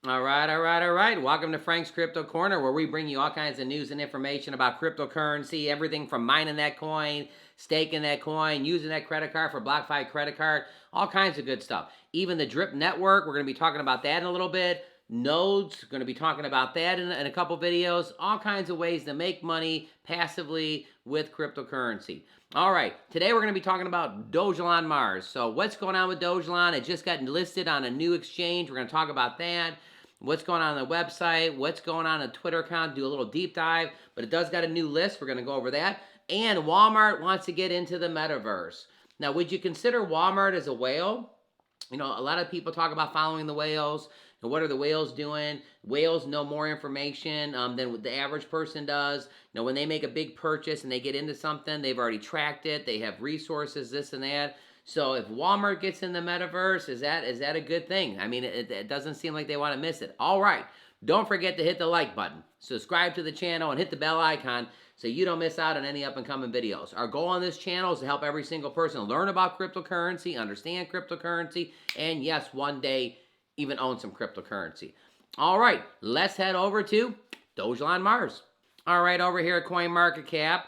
All right, all right, all right. Welcome to Frank's Crypto Corner, where we bring you all kinds of news and information about cryptocurrency, everything from mining that coin, staking that coin, using that credit card for BlockFi credit card, all kinds of good stuff. Even the Drip Network, we're going to be talking about that in a little bit. Nodes, going to be talking about that in a couple videos. All kinds of ways to make money passively with cryptocurrency. All right, today we're going to be talking about Dogelon Mars. So what's going on with Dogelon? It just got listed on a new exchange. We're going to talk about that. What's going on the website, what's going on the Twitter account, do a little deep dive, but it does got a new list. We're going to go over that. And Walmart wants to get into the metaverse. Now, would you consider Walmart as a whale? You know, a lot of people talk about following the whales. And what are the whales doing? Whales know more information than the average person does. You know, when they make a big purchase and they get into something, they've already tracked it. They have resources, this and that. So if Walmart gets in the metaverse, is that a good thing? I mean, it doesn't seem like they want to miss it. All right. Don't forget to hit the like button, subscribe to the channel, and hit the bell icon so you don't miss out on any up and coming videos. Our goal on this channel is to help every single person learn about cryptocurrency, understand cryptocurrency, and yes, one day even own some cryptocurrency. All right, let's head over to Dogelon Mars. All right, over here at CoinMarketCap,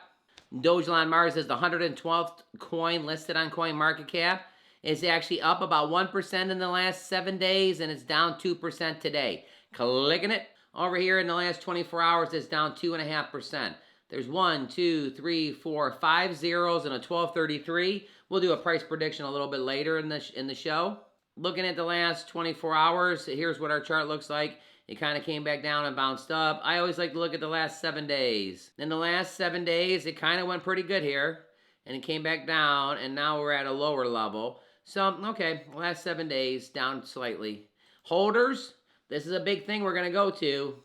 Dogelon Mars is the 112th coin listed on CoinMarketCap. It's actually up about 1% in the last 7 days, and it's down 2% today. Clicking it. Over here in the last 24 hours, it's down 2.5%. There's 1, 2, 3, 4, 5 zeros and a 1233. We'll do a price prediction a little bit later in the show. Looking at the last 24 hours, here's what our chart looks like. It kind of came back down and bounced up. I always like to look at the last 7 days. In the last 7 days, it kind of went pretty good here. And it came back down, and now we're at a lower level. So, okay, last 7 days, down slightly. Holders, this is a big thing we're going to go to.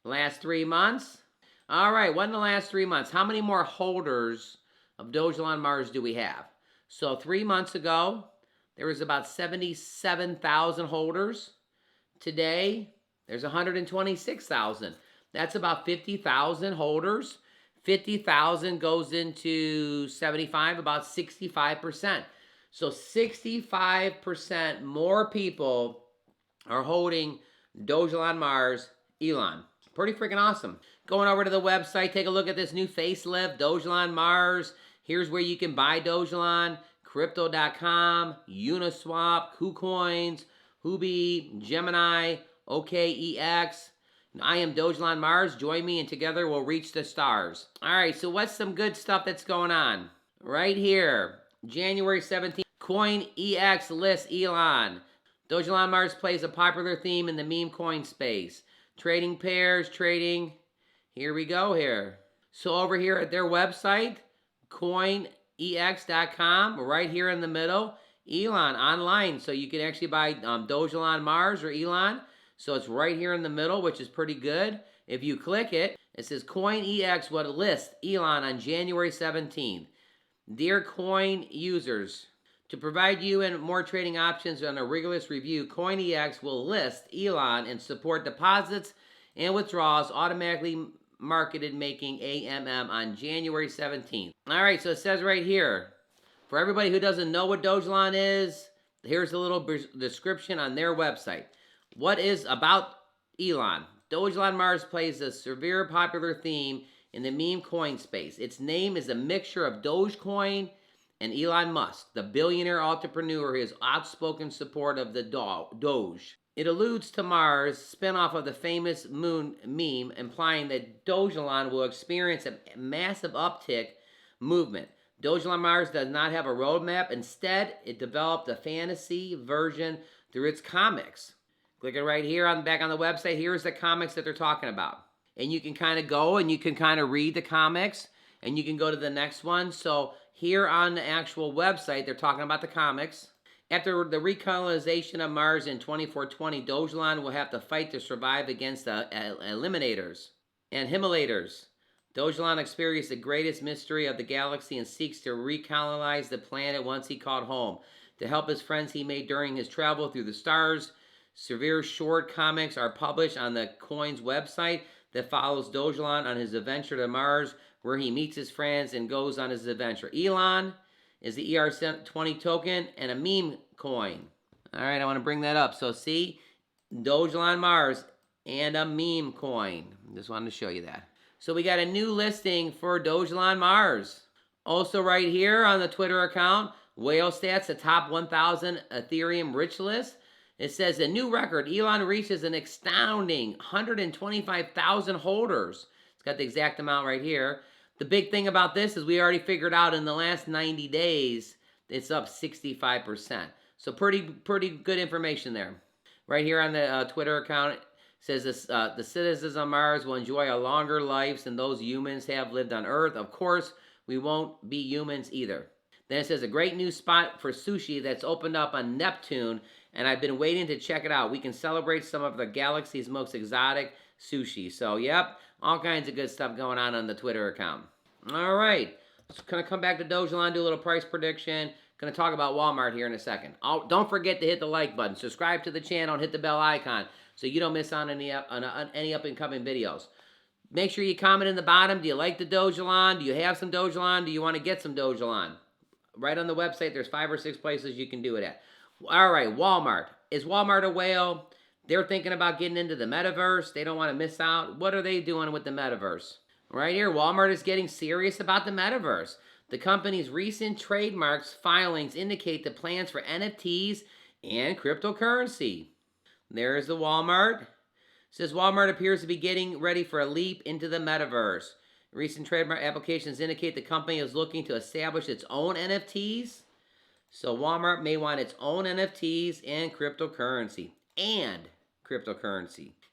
Last 3 months. All right, what in the last 3 months? How many more holders of Dogelon Mars do we have? So 3 months ago, there was about 77,000 holders. Today, there's 126,000. That's about 50,000 holders. 50,000 goes into 75, about 65%. So 65% more people are holding Dogelon Mars, Elon. Pretty freaking awesome. Going over to the website, take a look at this new facelift, Dogelon Mars. Here's where you can buy Dogelon. Crypto.com, Uniswap, KuCoins, Huobi, Gemini, OKEX. I am Dogelon Mars. Join me and together we'll reach the stars. All right, so what's some good stuff that's going on? Right here, January 17th, Coinex lists Elon. Dogelon Mars plays a popular theme in the meme coin space. Trading pairs, trading. Here we go here. So over here at their website, Coinex.com, right here in the middle, Elon online. So you can actually buy Dogelon Mars or Elon. So it's right here in the middle, which is pretty good. If you click it, it says Coinex would list Elon on January 17th. Dear coin users, to provide you and more trading options on a rigorous review, Coinex will list Elon and support deposits and withdrawals automatically marketed making AMM on January 17th. All right, so it says right here, for everybody who doesn't know what Dogelon is, here's a little description on their website. What is about Elon? Dogelon Mars plays a severe popular theme in the meme coin space. Its name is a mixture of Dogecoin and Elon Musk, the billionaire entrepreneur who has outspoken support of the Doge. It alludes to Mars, spinoff of the famous moon meme, implying that Dogelon will experience a massive uptick movement. Dogelon Mars does not have a roadmap. Instead, it developed a fantasy version through its comics. Clicking right here on back on the website, here's the comics that they're talking about. And you can kind of go and you can kind of read the comics and you can go to the next one. So here on the actual website, they're talking about the comics. After the recolonization of Mars in 2420, Dogelon will have to fight to survive against the Eliminators and Himmelators. Dogelon experienced the greatest mystery of the galaxy and seeks to recolonize the planet once he called home. To help his friends he made during his travel through the stars, severe short comics are published on the Coin's website that follows Dogelon on his adventure to Mars, where he meets his friends and goes on his adventure. Elon is the ER20 token and a meme coin. All right, I want to bring that up. So see, Dogelon Mars, and a meme coin. Just wanted to show you that. So we got a new listing for Dogelon Mars. Also right here on the Twitter account, Whale Stats, the top 1,000 Ethereum rich list. It says a new record. Elon reaches an astounding 125,000 holders. It's got the exact amount right here. The big thing about this is we already figured out in the last 90 days, it's up 65%. So pretty good information there. Right here on the Twitter account, it says this, the citizens on Mars will enjoy a longer life than those humans have lived on Earth. Of course, we won't be humans either. Then it says a great new spot for sushi that's opened up on Neptune, and I've been waiting to check it out. We can celebrate some of the galaxy's most exotic sushi. So, yep, all kinds of good stuff going on the Twitter account. All right, so going to come back to Dogelon, do a little price prediction. Going to talk about Walmart here in a second. Don't forget to hit the like button, subscribe to the channel, and hit the bell icon so you don't miss on any up and coming videos. Make sure you comment in the bottom. Do you like the Dogelon? Do you have some Dogelon? Do you want to get some Dogelon? Right on the website, there's 5 or 6 places you can do it at. All right, Walmart. Is Walmart a whale? They're thinking about getting into the metaverse. They don't want to miss out. What are they doing with the metaverse? Right here, Walmart is getting serious about the metaverse. The company's recent trademarks filings indicate the plans for NFTs and cryptocurrency. There's the Walmart. It says Walmart appears to be getting ready for a leap into the metaverse. Recent trademark applications indicate the company is looking to establish its own NFTs. So Walmart may want its own NFTs and cryptocurrency.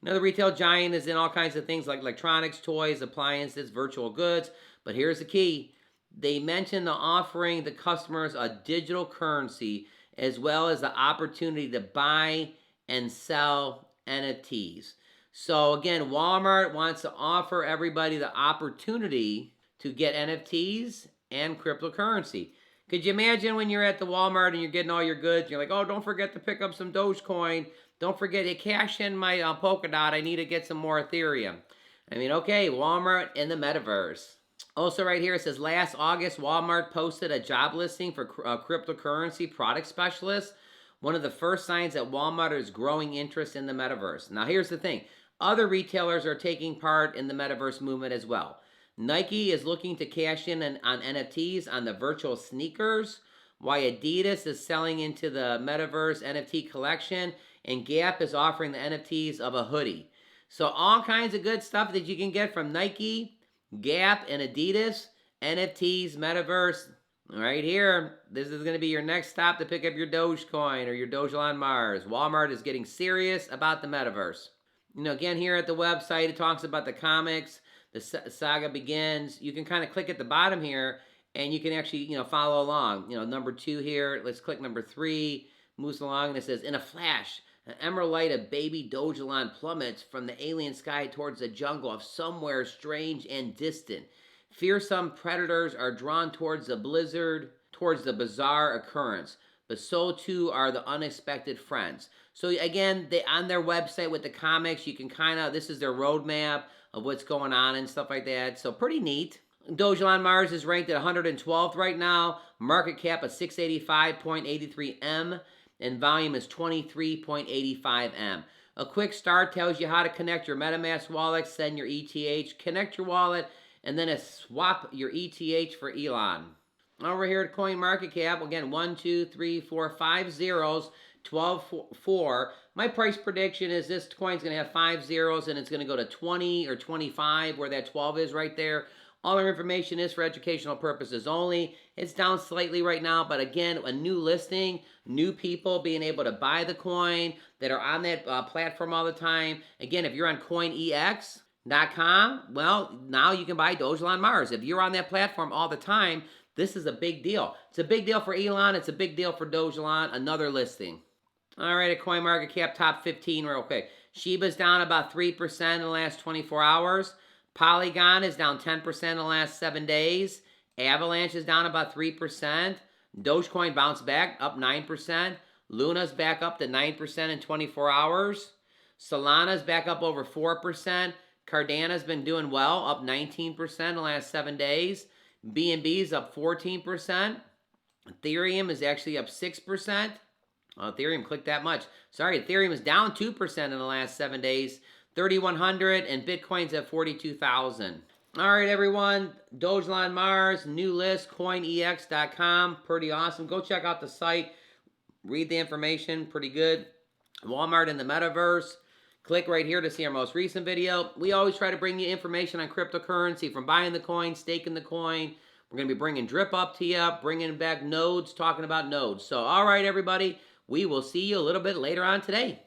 Another retail giant is in all kinds of things like electronics, toys, appliances, virtual goods. But here's the key. They mentioned the offering the customers a digital currency as well as the opportunity to buy and sell NFTs. So again, Walmart wants to offer everybody the opportunity to get NFTs and cryptocurrency. Could you imagine when you're at the Walmart and you're getting all your goods, you're like, oh, don't forget to pick up some Dogecoin. Don't forget to cash in my Polkadot. I need to get some more Ethereum. I mean, okay, Walmart in the metaverse. Also right here, it says last August, Walmart posted a job listing for cryptocurrency product specialists. One of the first signs that Walmart is growing interest in the metaverse. Now here's the thing. Other retailers are taking part in the metaverse movement as well. Nike is looking to cash in on NFTs on the virtual sneakers, while Adidas is selling into the metaverse NFT collection, and Gap is offering the NFTs of a hoodie. So all kinds of good stuff that you can get from Nike, Gap, and Adidas, NFTs, metaverse. Right here, this is going to be your next stop to pick up your Dogecoin or your Dogelon Mars. Walmart is getting serious about the metaverse. You know, again, here at the website, it talks about the comics. The saga begins. You can kind of click at the bottom here, and you can actually, follow along. Number 2 here. Let's click number 3. Moves along, and it says, in a flash, an emerald light of baby Dogelon plummets from the alien sky towards the jungle of somewhere strange and distant. Fearsome predators are drawn towards the blizzard, towards the bizarre occurrence, but so too are the unexpected friends. So again, on their website with the comics, you can this is their roadmap of what's going on and stuff like that. So pretty neat. Dogelon Mars is ranked at 112th right now. Market cap of 685.83 M. And volume is 23.85 M. A quick start tells you how to connect your MetaMask wallet, send your ETH, connect your wallet, and then swap your ETH for Elon. Over here at CoinMarketCap, again, 1, 2, 3, 4, 5 zeros, 12, 4. My price prediction is this coin's going to have 5 zeros, and it's going to go to 20 or 25, where that 12 is right there. All our information is for educational purposes only. It's down slightly right now, but again, a new listing, new people being able to buy the coin that are on that platform all the time. Again, if you're on Coinex.com, well, now you can buy Dogelon Mars. If you're on that platform all the time, this is a big deal. It's a big deal for Elon. It's a big deal for Dogelon. Another listing. All right, at CoinMarketCap, top 15 real quick. Shiba's down about 3% in the last 24 hours. Polygon is down 10% in the last 7 days. Avalanche is down about 3%. Dogecoin bounced back, up 9%. Luna's back up to 9% in 24 hours. Solana's back up over 4%. Cardano's been doing well, up 19% in the last 7 days. BNB's up 14%. Ethereum is actually up 6%. Ethereum clicked that much. Sorry, Ethereum is down 2% in the last 7 days. 3,100, and Bitcoin's at 42,000. All right, everyone. Dogelon Mars, new list, coinex.com. Pretty awesome. Go check out the site. Read the information. Pretty good. Walmart in the metaverse. Click right here to see our most recent video. We always try to bring you information on cryptocurrency, from buying the coin, staking the coin. We're going to be bringing drip up to you, bringing back nodes, talking about nodes. So, all right, everybody. We will see you a little bit later on today.